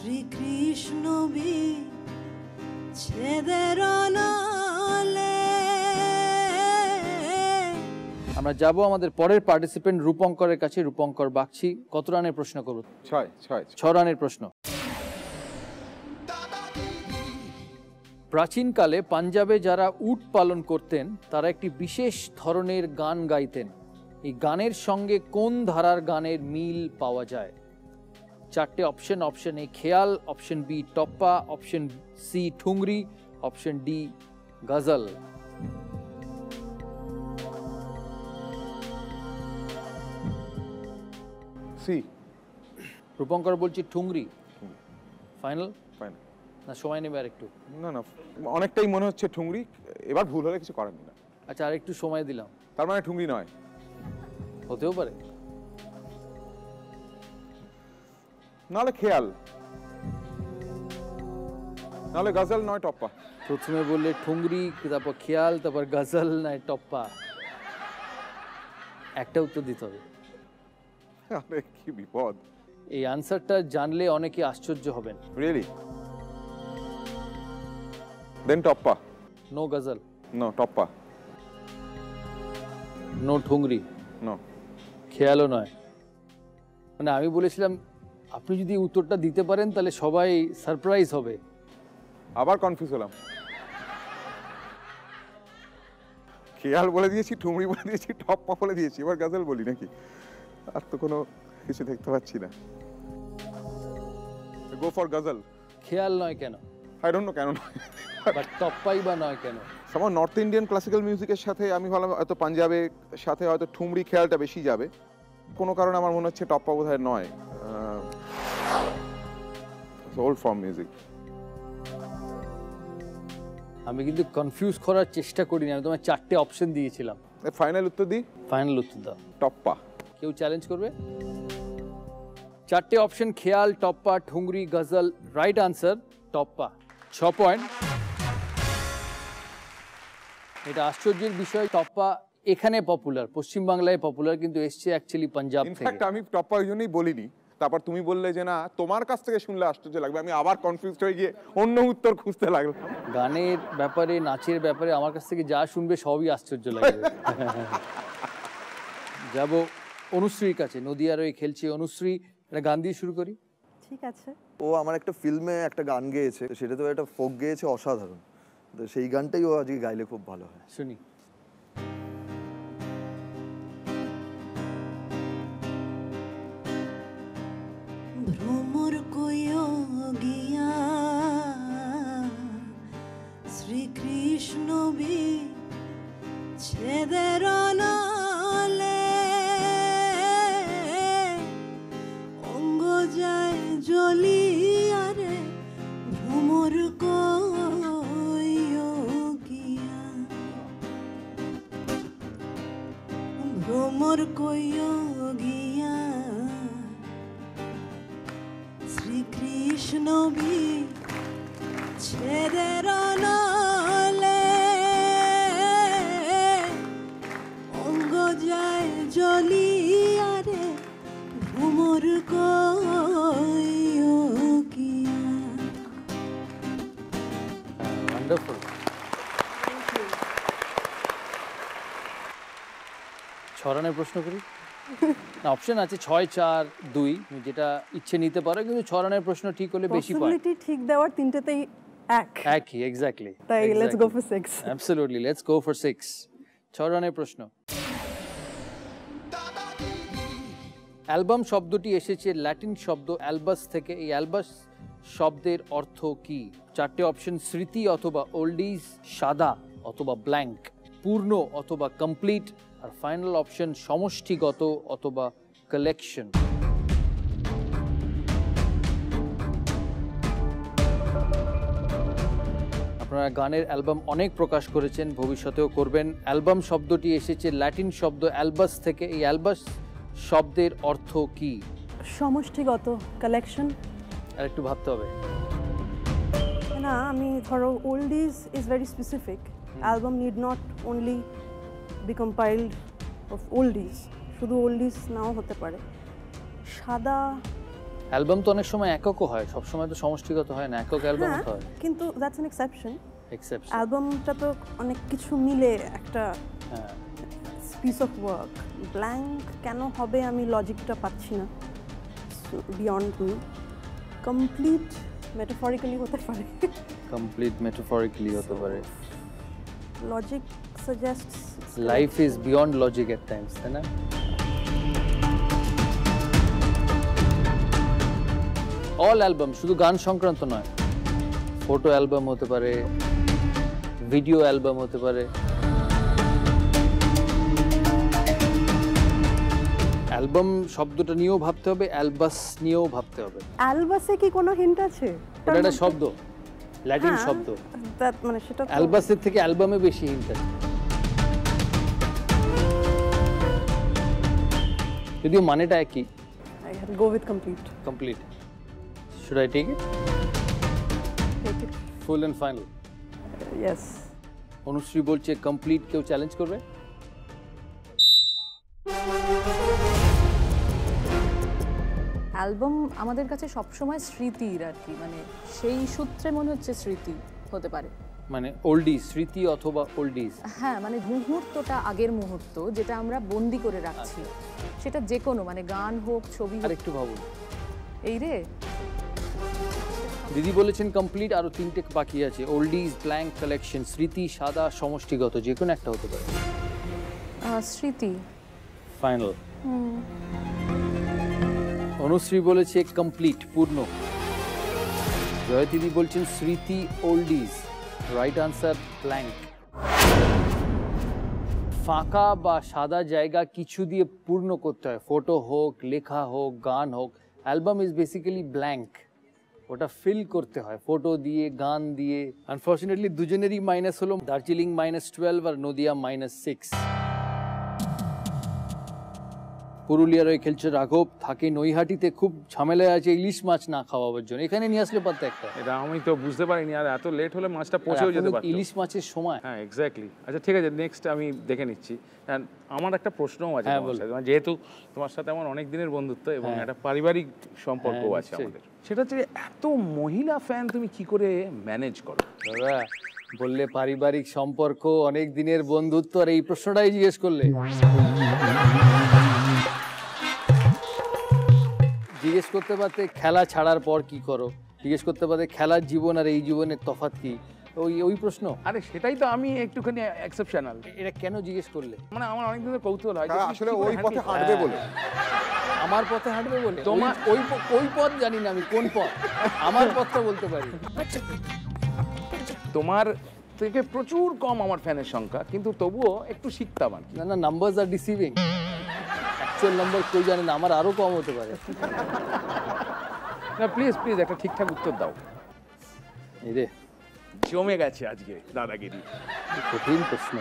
শ্রীকৃষ্ণ বিচ্ছেদের নালে। আমরা যাব আমাদের পরের পার্টিসিপেন্ট রূপঙ্করের কাছে। রূপঙ্কর বাগচি, কত রানের প্রশ্ন করব? 6 রানের প্রশ্ন। প্রাচীনকালে পাঞ্জাবে যারা উট পালন করতেন তারা একটি বিশেষ ধরনের গান গাইতেন। এই গানের সঙ্গে কোন ধারার গানের মিল পাওয়া যায়? 4টে option. Option A khayal, option B tappa, option C thumri, option D ghazal. C. Rupankar বলছি ঠুংরি। ফাইনাল? ফাইনাল। না সময় নেবে আর একটু? না অনেকটাই মনে হচ্ছে ঠুংরি, এবার ভুল হলে কিছু করার নেই। আচ্ছা আর একটু সময় দিলাম। তার মানে ঠুংরি নয়? হতেও পারে। নাহলে খেয়াল, নাহলে গজল নয় টপ্পা। প্রথমে বললে ঠুংরি, তারপর খেয়াল, তারপর গজল নয় টপ্পা। একটা উত্তর দিতে হবে। আরে কি বিপদ! এই আনসারটা জানলে অনেকে আশ্চর্য হবেন। Really? Then tappa. No ghazal, no tappa, no thumri, no খেয়ালও নয়। মানে আমি বলেছিলাম আপনি যদি উত্তরটা দিতে পারেন তাহলে সবাই সারপ্রাইজ হবে। আবার কনফিউজ হলাম। খেয়াল বলে দিয়েছি, ঠুমরি বলে দিয়েছি, টপ্পা বলে দিয়েছি, এবার গজল বলি নাকি? আর তো কোনো কিছু দেখতে পাচ্ছি না। গো ফর গজল। খেয়াল নয় কেন? আই ডোন্ট নো কেন নয়, বাট টপ্পাই বা নয় কেন? আমার নর্থ ইন্ডিয়ান ক্লাসিক্যাল মিউজিকের সাথে আমি ভাবলাম হয়তো পাঞ্জাবের সাথে হয়তো ঠুমরি খেয়ালটা বেশি যাবে। কোনো কারণে আমার মনে হচ্ছে টপ্পা বোধহয় নয়। Old form music. আমি কিন্তু কনফিউজ করার চেষ্টা করিনি, আমি তোমায় 4টে অপশন দিয়েছিলাম। ফাইনাল উত্তর দিই? ফাইনাল উত্তর দাও। টপ্পা। কেউ চ্যালেঞ্জ করবে? 4টে option khayal, tappa, thumri, ghazal. Right answer tappa. 6 point. এটা আশ্চর্যের বিষয়, টপ্পা এখানে পপুলার, পশ্চিমবাংলায় পপুলার, কিন্তু এসছে অ্যাকচুয়ালি পাঞ্জাব থেকে। ইনফ্যাক্ট আমি টপ্পা ওই জন্যই বলিনি। তারপর তুমি বললে যে না তোমার কাছ থেকে শুনলে আশ্চর্য লাগবে, আমি আবার কনফিউজড হয়ে গিয়ে অন্য উত্তর খুঁজতে লাগলাম। গানের ব্যাপারে, নাচের ব্যাপারে আমার কাছ থেকে যা শুনবে সবই আশ্চর্য লাগবে। যাব অনুশ্রীর কাছে। নদিয়ার ওই খেলছে অনুশ্রী, একটা গান দিয়ে শুরু করি। ঠিক আছে। ও আমার একটা ফিল্মে একটা গান গেয়েছে, সেটা তো একটা ফোক গেয়েছে, অসাধারণ। তো সেই গানটাই ও আজকে গাইলে খুব ভালো হয়। শুনি। ভ্রমর কইও গিয়া শ্রীকৃষ্ণ বিচ্ছেদের নালে। অঙ্গ যায় জ্বলিয়া রে ভ্রমর কইও গিয়া। ভ্রমর কইও গিয়া শ্রীকৃষ্ণ বিচ্ছেদের নালে। অঙ্গ যায় জ্বলিয়া রে ভ্রমর কইও গিয়া। ওয়ান্ডারফুল। 6 রানের প্রশ্ন করি। না অপশন আছে 6, 4, 2, যেটা ইচ্ছে নিতে পারো, কিন্তু 6 রানের প্রশ্ন ঠিক হলে বেশি পয়েন্ট। পসিবিলিটি ঠিক দেওয়ার তিনটেতেই একই, এক্স্যাক্টলি। তাই let's go for 6। Absolutely, let's go for 6। 6 রানের প্রশ্ন। অ্যালবাম শব্দটি এসেছে ল্যাটিন শব্দ অ্যালবাস থেকে। এই অ্যালবাস শব্দের অর্থ কি? 4টে অপশন স্মৃতি অথবা ওল্ডিজ, সাদা অথবা ব্ল্যাঙ্ক, পূর্ণ অথবা কমপ্লিট, আর ফাইনাল অপশন সমষ্টিগত অথবা কালেকশন। আপনারা গানের অ্যালবাম অনেক প্রকাশ করেছেন, ভবিষ্যতেও করবেন। অ্যালবাম শব্দটি এসেছে ল্যাটিন শব্দ অ্যালবাস থেকে। এই অ্যালবাস শব্দের অর্থ কি? সমষ্টিগত, কালেকশন। আর একটু ভাবতে হবে। না আমি ধরো oldies is very specific. Album need not only be compiled of oldies, শুধু ওল্ডিজ নাও হতে পারে। সাদা অ্যালবাম তো অনেক সময় এককও হয়, সব সময় তো সমষ্টিগত হয় না, একক অ্যালবাম হ্যাঁ, হয়। কিন্তু দ্যাটস অ্যান এক্সেপশন। এক্সেপশন। অ্যালবামটা তো অনেক কিছু মিলে একটা হ্যাঁ, পিস অফ ওয়ার্ক। ব্ল্যাঙ্ক কেন হবে আমি লজিকটা পাচ্ছি না, বিয়ন্ড মি। কমপ্লিট মেটাফরিক্যালি হতে পারে, কমপ্লিট মেটাফরিক্যালি হতে পারে। Logic suggests life is beyond logic at times, তাই না? অল অ্যালবাম, শুধু গান সংক্রান্ত নয়, ফটো অ্যালবাম হতে পারে, ভিডিও অ্যালবাম হতে পারে। অ্যালবাম শব্দটা নিয়েও ভাবতে হবে, অ্যালবাস নিয়েও ভাবতে হবে। অ্যালবাসে কি কোনো হিন্ট আছে? ওটা একটা শব্দ, ল্যাটিন হ্যাঁ, শব্দ। মানে সেটা তো- অ্যালবাসের থেকে অ্যালবামে বেশি হিন্ট আছে। যদিও মানেটা একই। I had to go with complete. Complete. Should I take it? Take it. Full and final. Yes. Anushree বলছে কমপ্লিট, কেউ চ্যালেঞ্জ করবে? অ্যালবাম আমাদের কাছে সবসময় স্মৃতির আর কি, মানে সেই সূত্রে মনে হচ্ছে স্মৃতি হতে পারে। মানে ওল্ডিজ, স্মৃতি অথবা ওল্ডিজ। হ্যাঁ, মানে মুহূর্তটা, আগের মুহূর্ত যেটা আমরা বন্দি করে রাখছি, সেটা যে কোনো, মানে গান হোক, ছবি আর হোক। একটু ভাবুন। এই রে, দিদি বলেছেন কমপ্লিট, আরো তিনটে বাকি আছে। ওল্ডিজ, ব্ল্যাঙ্ক, কালেকশন, স্মৃতি, সাদা, সমষ্টিগত, যে কোনো একটা হতে পারে। স্মৃতি। ফাইনাল। অনুশ্রী বলেছে কমপ্লিট, পূর্ণ। জয় দিদি বলছেন স্মৃতি, ওল্ডিজ। Right answer blank. ফাঁকা বা সাদা জায়গা কিছু দিয়ে পূর্ণ করতে হয়, ফটো হোক, লেখা হোক, গান হোক। অ্যালবাম ইজ বেসিক্যালি ব্ল্যাঙ্ক, ওটা ফিল করতে হয় ফটো দিয়ে, গান দিয়ে। আনফর্চুনেটলি দুজনেরই মাইনাস হলো, দার্জিলিং -12 আর নদিয়া -6। পুরুলিয়ার ওই খেলছে রাঘব, থাকে নৈহাটিতে, খুব ঝামেলায় আছে ইলিশ মাছ না খাওয়াবার জন্য। এখানে নিয়ে আসলে পারতে একটা। এটা আমি তো বুঝতে পারিনি, আর এত লেট হলে মাছটা পচেও যেতে পারতো। ইলিশ মাছের সময়। হ্যাঁ, এক্স্যাক্টলি। আচ্ছা ঠিক আছে, নেক্সট আমি দেখে নিচ্ছি। And আমার একটা প্রশ্নও আছে হ্যাঁ, তোমার বলো। সাথে, মানে যেহেতু তোমার সাথে আমার অনেক দিনের বন্ধুত্ব এবং হ্যাঁ। একটা পারিবারিক সম্পর্কও হ্যাঁ, আছে নিশ্চয়ই। আমাদের। সেটা হচ্ছে এত মহিলা ফ্যান তুমি কি করে ম্যানেজ করো? দাদা বললে পারিবারিক সম্পর্ক, অনেক দিনের বন্ধুত্ব, আর এই প্রশ্নটাই জিজ্ঞেস করলে। জিজ্ঞেস করতে পারতে খেলা ছাড়ার পর কি করো, জিজ্ঞেস করতে পারতে খেলার জীবন আর এই জীবনের তফাৎ কি, ওই প্রশ্ন। আরে সেটাই তো আমি একটুখানি এক্সেপশনাল। এটা কেন জিজ্ঞেস করলে? মানে আমার অনেক দিনের কৌতূহল হয় যে তারা তুমি আসলে কি করে ওই পথে handle করো? হাঁটবে বলে। আমার পথে হাঁটবে বলে? তোমার- ওই পথ জানি না আমি কোন পথ, আমার পথটা বলতে পারি। তোমার থেকে প্রচুর কম আমার ফ্যানের সংখ্যা, কিন্তু তবুও একটু শিখতাম আর কি। না না, নাম্বারস আর ডিসিভিং। অ্যাকচুয়াল নাম্বার কেউ জানে না, আমার আরো কম হতে পারে। না প্লিজ প্লিজ একটা ঠিকঠাক উত্তর দাও। এই রে, জমে গেছে আজকে দাদাগিরি। কঠিন প্রশ্ন।